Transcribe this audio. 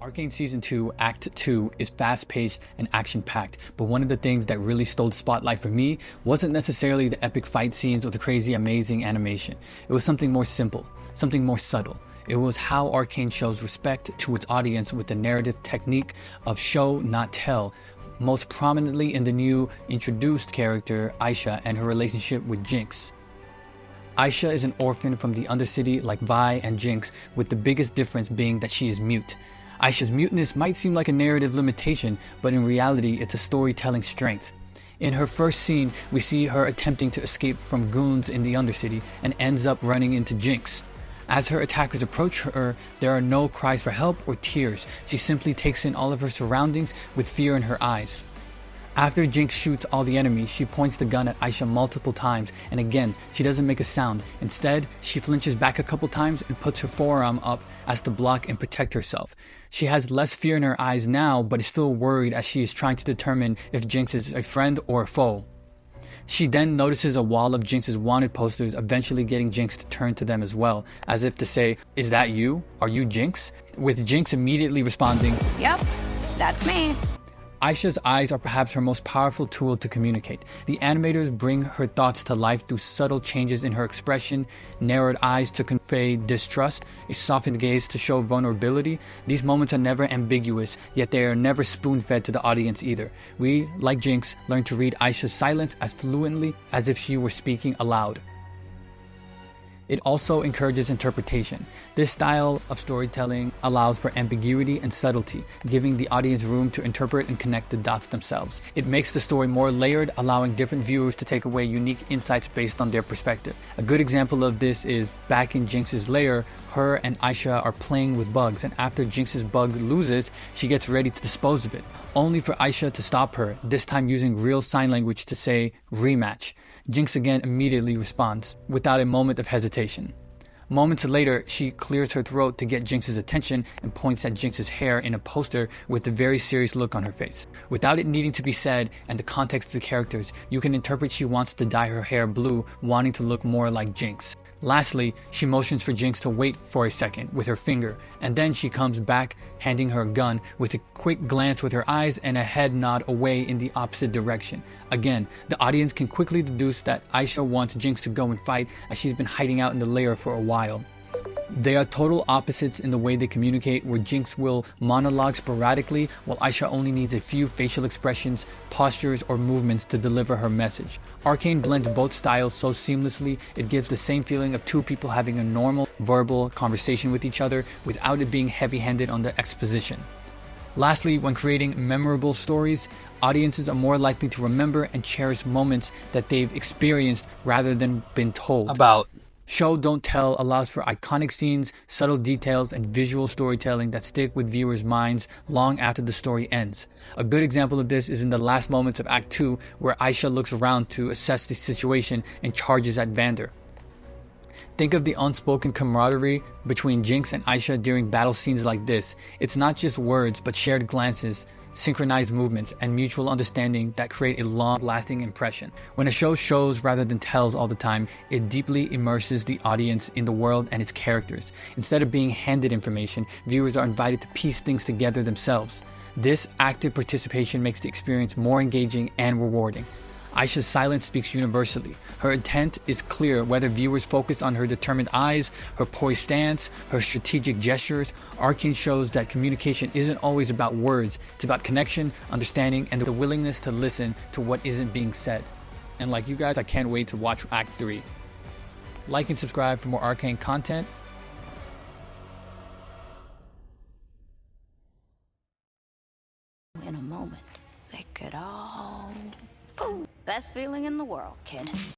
Arcane Season 2, Act 2 is fast-paced and action-packed, but one of the things that really stole the spotlight for me wasn't necessarily the epic fight scenes or the crazy amazing animation. It was something more simple, something more subtle. It was how Arcane shows respect to its audience with the narrative technique of show, not tell, most prominently in the new introduced character, Isha, and her relationship with Jinx. Isha is an orphan from the Undercity like Vi and Jinx, with the biggest difference being that she is mute. Isha's muteness might seem like a narrative limitation, but in reality it's a storytelling strength. In her first scene, we see her attempting to escape from goons in the Undercity and ends up running into Jinx. As her attackers approach her, there are no cries for help or tears. She simply takes in all of her surroundings with fear in her eyes. After Jinx shoots all the enemies, she points the gun at Isha multiple times, and again, she doesn't make a sound. Instead, she flinches back a couple times and puts her forearm up as to block and protect herself. She has less fear in her eyes now, but is still worried as she is trying to determine if Jinx is a friend or a foe. She then notices a wall of Jinx's wanted posters, eventually getting Jinx to turn to them as well, as if to say, "Is that you? Are you Jinx?" With Jinx immediately responding, "Yep, that's me." Isha's eyes are perhaps her most powerful tool to communicate. The animators bring her thoughts to life through subtle changes in her expression, narrowed eyes to convey distrust, a softened gaze to show vulnerability. These moments are never ambiguous, yet they are never spoon-fed to the audience either. We, like Jinx, learn to read Isha's silence as fluently as if she were speaking aloud. It also encourages interpretation. This style of storytelling allows for ambiguity and subtlety, giving the audience room to interpret and connect the dots themselves. It makes the story more layered, allowing different viewers to take away unique insights based on their perspective. A good example of this is back in Jinx's lair, her and Isha are playing with bugs, and after Jinx's bug loses, she gets ready to dispose of it, only for Isha to stop her, this time using real sign language to say, "Rematch." Jinx again immediately responds, without a moment of hesitation. Moments later, she clears her throat to get Jinx's attention and points at Jinx's hair in a poster with a very serious look on her face. Without it needing to be said and the context of the characters, you can interpret she wants to dye her hair blue, wanting to look more like Jinx. Lastly, she motions for Jinx to wait for a second with her finger, and then she comes back, handing her a gun with a quick glance with her eyes and a head nod away in the opposite direction. Again, the audience can quickly deduce that Isha wants Jinx to go and fight as she's been hiding out in the lair for a while. They are total opposites in the way they communicate, where Jinx will monologue sporadically, while Isha only needs a few facial expressions, postures, or movements to deliver her message. Arcane blends both styles so seamlessly, it gives the same feeling of two people having a normal, verbal conversation with each other without it being heavy-handed on the exposition. Lastly, when creating memorable stories, audiences are more likely to remember and cherish moments that they've experienced rather than been told about. Show Don't Tell allows for iconic scenes, subtle details, and visual storytelling that stick with viewers' minds long after the story ends. A good example of this is in the last moments of Act 2, where Isha looks around to assess the situation and charges at Vander. Think of the unspoken camaraderie between Jinx and Isha during battle scenes like this. It's not just words, but shared glances, synchronized movements, and mutual understanding that create a long-lasting impression. When a show shows rather than tells all the time, it deeply immerses the audience in the world and its characters. Instead of being handed information, viewers are invited to piece things together themselves. This active participation makes the experience more engaging and rewarding. Isha's silence speaks universally. Her intent is clear, whether viewers focus on her determined eyes, her poised stance, her strategic gestures. Arcane shows that communication isn't always about words. It's about connection, understanding, and the willingness to listen to what isn't being said. And like you guys, I can't wait to watch Act 3. Like and subscribe for more Arcane content. In a moment, they could all... Boom. Best feeling in the world, kid.